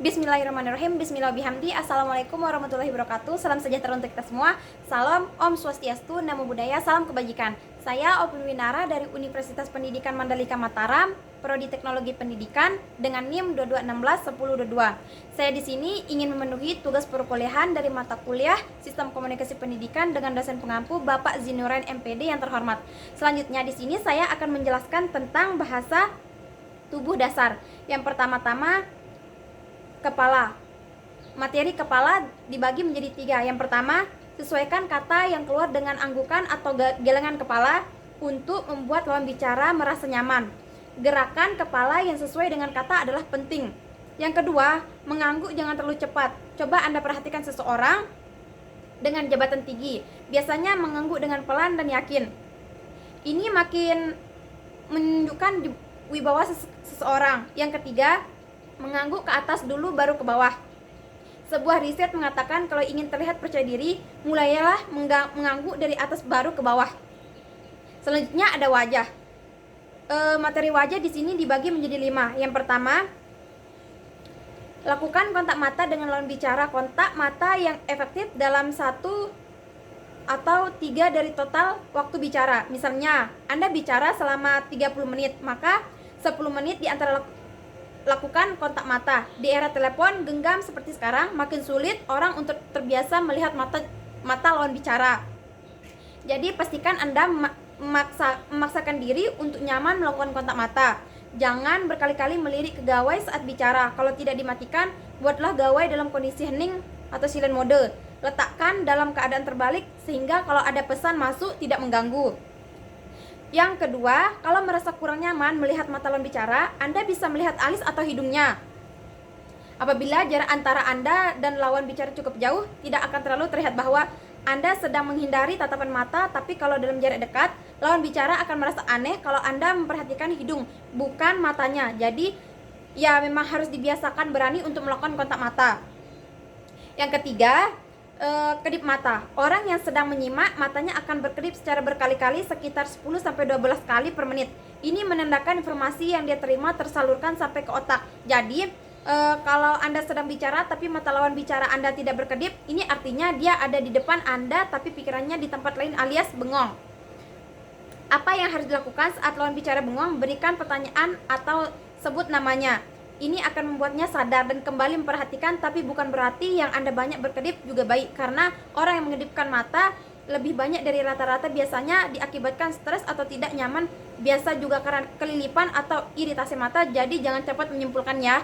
Bismillahirrahmanirrahim. Bismillahirrahmanirrahim. Assalamualaikum warahmatullahi wabarakatuh. Salam sejahtera untuk kita semua. Salam Om Swastiastu, Namo Buddhaya, salam kebajikan. Saya Opin Winara dari Universitas Pendidikan Mandalika Mataram, Prodi Teknologi Pendidikan dengan NIM 22161022. Saya di sini ingin memenuhi tugas perkuliahan dari mata kuliah Sistem Komunikasi Pendidikan dengan dosen pengampu Bapak Zinuran MPD yang terhormat. Selanjutnya di sini saya akan menjelaskan tentang bahasa tubuh dasar. Yang pertama-tama kepala. Materi kepala dibagi menjadi 3. Yang pertama, sesuaikan kata yang keluar dengan anggukan atau gelengan kepala untuk membuat lawan bicara merasa nyaman. Gerakan kepala yang sesuai dengan kata adalah penting. Yang kedua, mengangguk jangan terlalu cepat. Coba Anda perhatikan seseorang dengan jabatan tinggi. Biasanya mengangguk dengan pelan dan yakin. Ini makin menunjukkan wibawa seseorang. Yang ketiga, mengangguk ke atas dulu baru ke bawah. Sebuah riset mengatakan kalau ingin terlihat percaya diri, mulailah mengangguk dari atas baru ke bawah. Selanjutnya ada wajah. Materi wajah di sini dibagi menjadi 5. Yang pertama, lakukan kontak mata dengan lawan bicara. Kontak mata yang efektif dalam 1 atau 3 dari total waktu bicara. Misalnya, Anda bicara selama 30 menit, maka 10 menit di antara lakukan kontak mata. Di era telepon genggam seperti sekarang, makin sulit orang untuk terbiasa melihat mata lawan bicara. Jadi pastikan Anda memaksakan diri untuk nyaman melakukan kontak mata. Jangan berkali-kali melirik ke gawai saat bicara. Kalau tidak dimatikan, buatlah gawai dalam kondisi hening atau silent mode. Letakkan dalam keadaan terbalik sehingga kalau ada pesan masuk tidak mengganggu. Yang kedua, kalau merasa kurang nyaman melihat mata lawan bicara, Anda bisa melihat alis atau hidungnya. Apabila jarak antara Anda dan lawan bicara cukup jauh, tidak akan terlalu terlihat bahwa Anda sedang menghindari tatapan mata, tapi kalau dalam jarak dekat, lawan bicara akan merasa aneh kalau Anda memperhatikan hidung, bukan matanya. Jadi, ya memang harus dibiasakan berani untuk melakukan kontak mata. Yang ketiga, kedip mata. Orang yang sedang menyimak, matanya akan berkedip secara berkali-kali sekitar 10-12 kali per menit. Ini menandakan informasi yang dia terima tersalurkan sampai ke otak. Jadi, kalau Anda sedang bicara tapi mata lawan bicara Anda tidak berkedip, ini artinya dia ada di depan Anda tapi pikirannya di tempat lain alias bengong. Apa yang harus dilakukan saat lawan bicara bengong? Berikan pertanyaan atau sebut namanya. Ini akan membuatnya sadar dan kembali memperhatikan, tapi bukan berarti yang Anda banyak berkedip juga baik, karena orang yang mengedipkan mata lebih banyak dari rata-rata biasanya diakibatkan stres atau tidak nyaman, biasa juga karena kelilipan atau iritasi mata, jadi jangan cepat menyimpulkannya.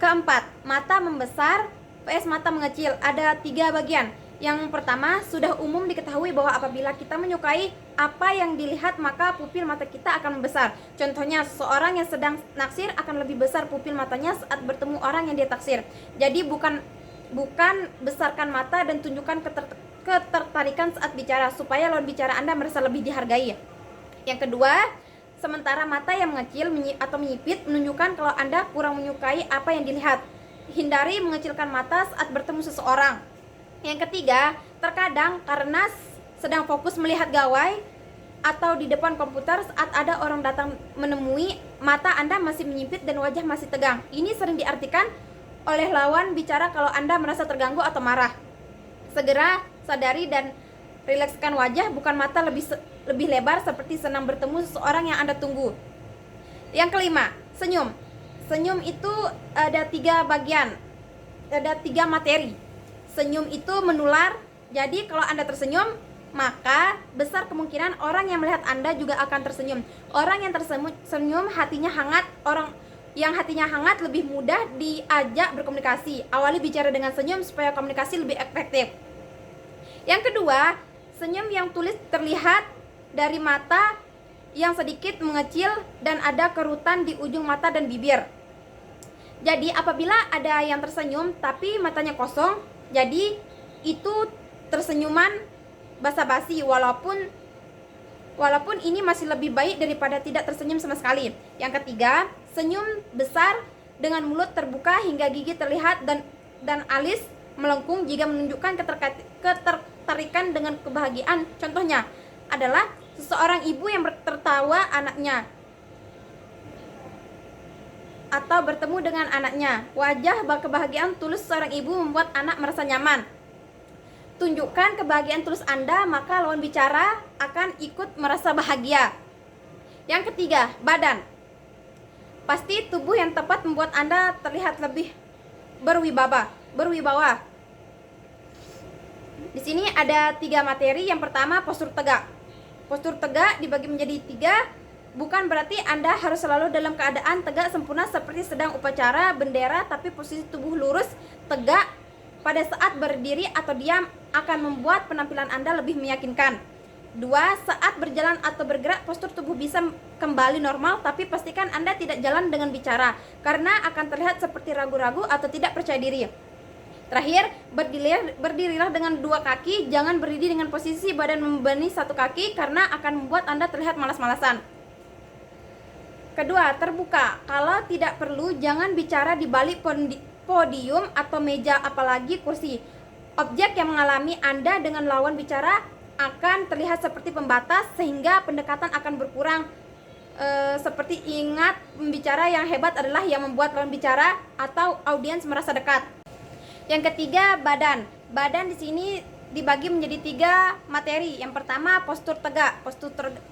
Keempat, mata membesar vs mata mengecil. Ada 3 bagian. Yang pertama, sudah umum diketahui bahwa apabila kita menyukai apa yang dilihat, maka pupil mata kita akan membesar. Contohnya, seseorang yang sedang naksir akan lebih besar pupil matanya saat bertemu orang yang dia taksir. Jadi bukan besarkan mata dan tunjukkan ketertarikan saat bicara, supaya lawan bicara Anda merasa lebih dihargai. Yang kedua, sementara mata yang mengecil atau menyipit menunjukkan kalau Anda kurang menyukai apa yang dilihat. Hindari mengecilkan mata saat bertemu seseorang. Yang ketiga, terkadang karena sedang fokus melihat gawai atau di depan komputer, saat ada orang datang menemui, mata Anda masih menyipit dan wajah masih tegang. Ini sering diartikan oleh lawan bicara kalau Anda merasa terganggu atau marah. Segera sadari dan rilekskan wajah, bukan mata lebih lebar seperti senang bertemu seseorang yang Anda tunggu. Yang kelima, senyum. Senyum itu ada 3 bagian, ada 3 materi. Senyum itu menular, jadi kalau Anda tersenyum, maka besar kemungkinan orang yang melihat Anda juga akan tersenyum. Orang yang tersenyum hatinya hangat, orang yang hatinya hangat lebih mudah diajak berkomunikasi. Awali bicara dengan senyum supaya komunikasi lebih efektif. Yang kedua, senyum yang tulis terlihat dari mata yang sedikit mengecil dan ada kerutan di ujung mata dan bibir. Jadi apabila ada yang tersenyum tapi matanya kosong, jadi itu tersenyuman basa-basi, walaupun ini masih lebih baik daripada tidak tersenyum sama sekali. Yang ketiga, senyum besar dengan mulut terbuka hingga gigi terlihat dan alis melengkung jika menunjukkan ketertarikan dengan kebahagiaan. Contohnya adalah seseorang ibu yang tertawa anaknya. atau bertemu dengan anaknya. Wajah kebahagiaan tulus seorang ibu membuat anak merasa nyaman. Tunjukkan kebahagiaan tulus Anda, maka lawan bicara akan ikut merasa bahagia. Yang ketiga, badan. Pasti tubuh yang tepat membuat Anda terlihat lebih berwibawa. Di sini ada 3 materi. Yang pertama, postur tegak. Postur tegak dibagi menjadi 3. Bukan berarti Anda harus selalu dalam keadaan tegak sempurna seperti sedang upacara bendera, tapi posisi tubuh lurus, tegak pada saat berdiri atau diam akan membuat penampilan Anda lebih meyakinkan. 2. Saat berjalan atau bergerak, postur tubuh bisa kembali normal, tapi pastikan Anda tidak jalan dengan bicara, karena akan terlihat seperti ragu-ragu atau tidak percaya diri. Terakhir, berdirilah dengan 2 kaki, jangan berdiri dengan posisi badan membebani 1 kaki, karena akan membuat Anda terlihat malas-malasan. Kedua, terbuka. Kalau tidak perlu, jangan bicara di balik podium atau meja, apalagi kursi. Objek yang mengalami Anda dengan lawan bicara akan terlihat seperti pembatas, sehingga pendekatan akan berkurang. Seperti ingat, pembicara yang hebat adalah yang membuat lawan bicara atau audiens merasa dekat. Yang ketiga, badan. Badan di sini dibagi menjadi 3 materi. Yang pertama, postur tegak.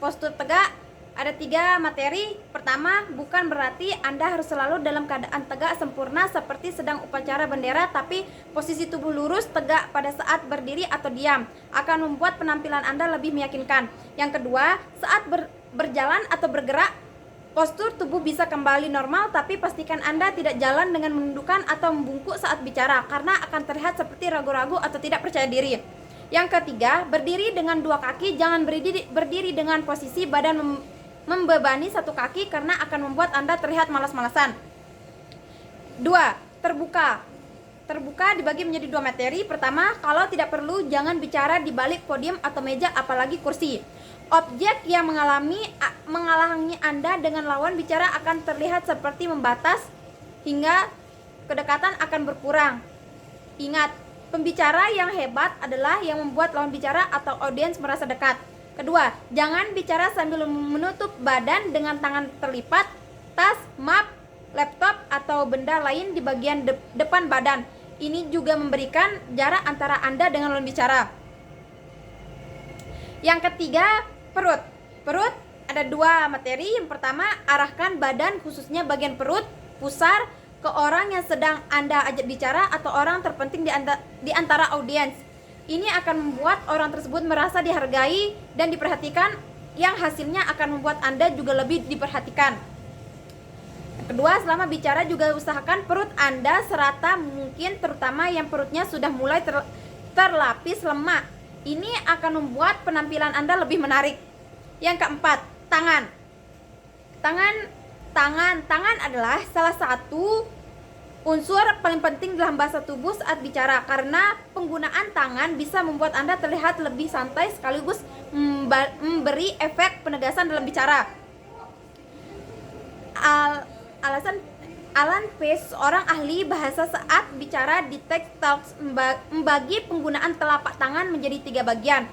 Postur tegak ada 3 materi. Pertama, bukan berarti Anda harus selalu dalam keadaan tegak sempurna seperti sedang upacara bendera, tapi posisi tubuh lurus tegak pada saat berdiri atau diam akan membuat penampilan Anda lebih meyakinkan. Yang kedua, saat berjalan atau bergerak, postur tubuh bisa kembali normal, tapi pastikan Anda tidak jalan dengan menundukkan atau membungkuk saat bicara, karena akan terlihat seperti ragu-ragu atau tidak percaya diri. Yang ketiga, berdiri dengan 2 kaki, jangan berdiri dengan posisi badan membebani 1 kaki, karena akan membuat Anda terlihat malas-malasan. 2. Terbuka. Terbuka dibagi menjadi 2 materi. Pertama, kalau tidak perlu, jangan bicara di balik podium atau meja, apalagi kursi. Objek yang menghalangi Anda dengan lawan bicara akan terlihat seperti membatas, hingga kedekatan akan berkurang. Ingat, pembicara yang hebat adalah yang membuat lawan bicara atau audiens merasa dekat. Kedua, jangan bicara sambil menutup badan dengan tangan terlipat, tas, map, laptop, atau benda lain di bagian depan badan. Ini juga memberikan jarak antara Anda dengan lawan bicara. Yang ketiga, perut. Perut ada 2 materi. Yang pertama, arahkan badan, khususnya bagian perut, pusar ke orang yang sedang Anda ajak bicara atau orang terpenting di antara audiens. Ini akan membuat orang tersebut merasa dihargai dan diperhatikan, yang hasilnya akan membuat Anda juga lebih diperhatikan. Kedua, selama bicara juga usahakan perut Anda serata mungkin, terutama yang perutnya sudah mulai terlapis lemak. Ini akan membuat penampilan Anda lebih menarik. Yang keempat, tangan. Tangan adalah salah satu unsur paling penting dalam bahasa tubuh saat bicara, karena penggunaan tangan bisa membuat Anda terlihat lebih santai sekaligus memberi efek penegasan dalam bicara. Alan Pace, seorang ahli bahasa saat bicara di TED Talks, membagi penggunaan telapak tangan menjadi 3 bagian.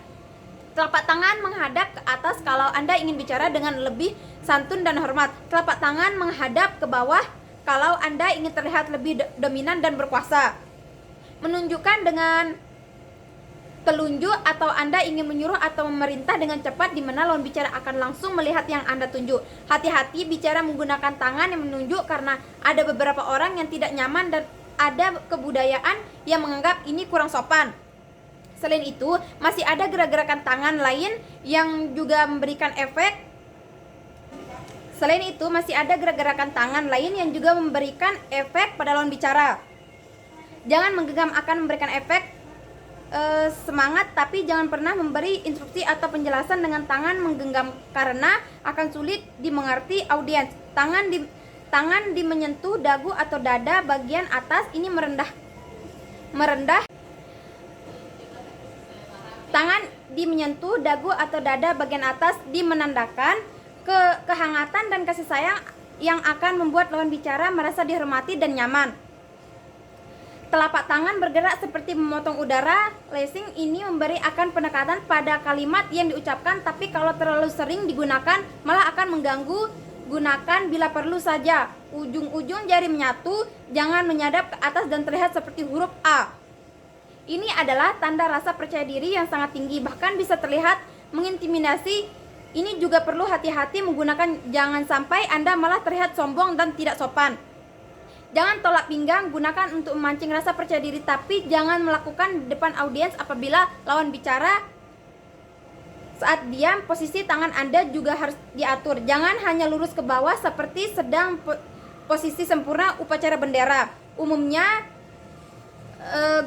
Telapak tangan menghadap ke atas kalau Anda ingin bicara dengan lebih santun dan hormat. Telapak tangan menghadap ke bawah kalau Anda ingin terlihat lebih dominan dan berkuasa. Menunjukkan dengan telunjuk atau Anda ingin menyuruh atau memerintah dengan cepat, di mana lawan bicara akan langsung melihat yang Anda tunjuk. Hati-hati bicara menggunakan tangan yang menunjuk, karena ada beberapa orang yang tidak nyaman dan ada kebudayaan yang menganggap ini kurang sopan. Selain itu, masih ada gerak-gerakan tangan lain yang juga memberikan efek. Pada lawan bicara. Jangan menggenggam akan memberikan efek semangat, tapi jangan pernah memberi instruksi atau penjelasan dengan tangan menggenggam, karena akan sulit dimengerti audiens. Tangan menyentuh dagu atau dada bagian atas, ini merendah. Tangan menyentuh dagu atau dada bagian atas menandakan kehangatan dan kasih sayang yang akan membuat lawan bicara merasa dihormati dan nyaman. Telapak tangan bergerak seperti memotong udara. Lashing ini memberi akan penekatan pada kalimat yang diucapkan, tapi kalau terlalu sering digunakan malah akan mengganggu gunakan bila perlu saja. Ujung-ujung jari menyatu, jangan menyadap ke atas dan terlihat seperti huruf A. Ini adalah tanda rasa percaya diri yang sangat tinggi, bahkan bisa terlihat mengintimidasi. Ini juga perlu hati-hati menggunakan, jangan sampai Anda malah terlihat sombong dan tidak sopan. Jangan tolak pinggang, gunakan untuk memancing rasa percaya diri, tapi jangan melakukan di depan audiens apabila lawan bicara. Saat diam, posisi tangan Anda juga harus diatur. Jangan hanya lurus ke bawah seperti sedang posisi sempurna upacara bendera. Umumnya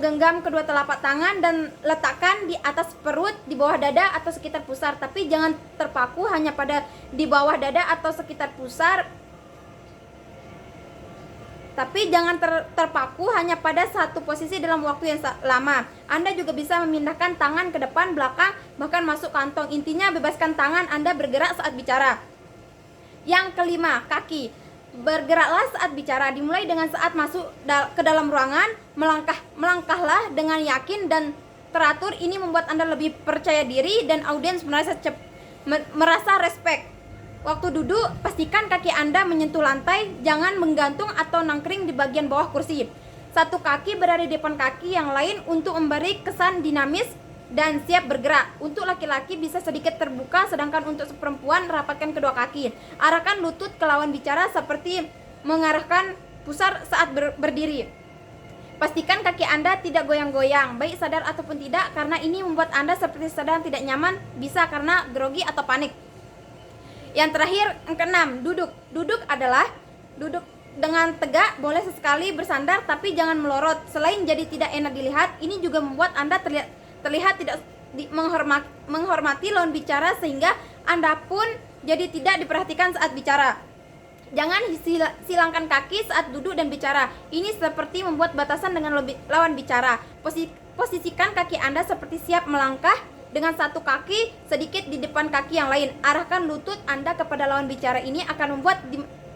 genggam kedua telapak tangan dan letakkan di atas perut, di bawah dada atau sekitar pusar. Tapi jangan terpaku hanya pada di bawah dada atau sekitar pusar. Tapi jangan terpaku hanya pada satu posisi dalam waktu yang lama. Anda juga bisa memindahkan tangan ke depan, belakang, bahkan masuk kantong. Intinya bebaskan tangan Anda bergerak saat bicara. Yang kelima, kaki. Bergeraklah saat bicara, dimulai dengan saat masuk ke dalam ruangan, melangkahlah dengan yakin dan teratur. Ini membuat Anda lebih percaya diri dan audiens merasa respect. Waktu duduk, pastikan kaki Anda menyentuh lantai, jangan menggantung atau nangkring di bagian bawah kursi. Satu kaki berada di depan kaki yang lain untuk memberi kesan dinamis dan siap bergerak. Untuk laki-laki bisa sedikit terbuka, sedangkan untuk perempuan rapatkan kedua kaki. Arahkan lutut ke lawan bicara seperti mengarahkan pusar saat berdiri. Pastikan kaki Anda tidak goyang-goyang, baik sadar ataupun tidak, karena ini membuat Anda seperti sedang tidak nyaman, bisa karena grogi atau panik. Yang terakhir, yang keenam, duduk. Duduk adalah duduk dengan tegak, boleh sesekali bersandar tapi jangan melorot. Selain jadi tidak enak dilihat, ini juga membuat Anda terlihat tidak menghormati lawan bicara, sehingga Anda pun jadi tidak diperhatikan saat bicara. Jangan silangkan kaki saat duduk dan bicara. Ini seperti membuat batasan dengan lawan bicara. Posisikan kaki Anda seperti siap melangkah dengan satu kaki sedikit di depan kaki yang lain. Arahkan lutut Anda kepada lawan bicara. Ini akan membuat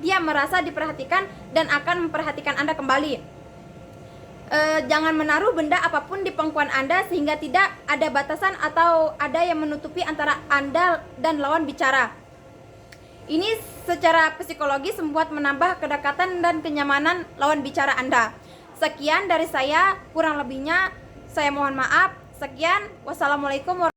dia merasa diperhatikan dan akan memperhatikan Anda kembali. Jangan menaruh benda apapun di pangkuan Anda sehingga tidak ada batasan atau ada yang menutupi antara Anda dan lawan bicara. Ini secara psikologis membuat menambah kedekatan dan kenyamanan lawan bicara Anda. Sekian dari saya, kurang lebihnya saya mohon maaf. Sekian, wassalamualaikum warahmatullahi wabarakatuh.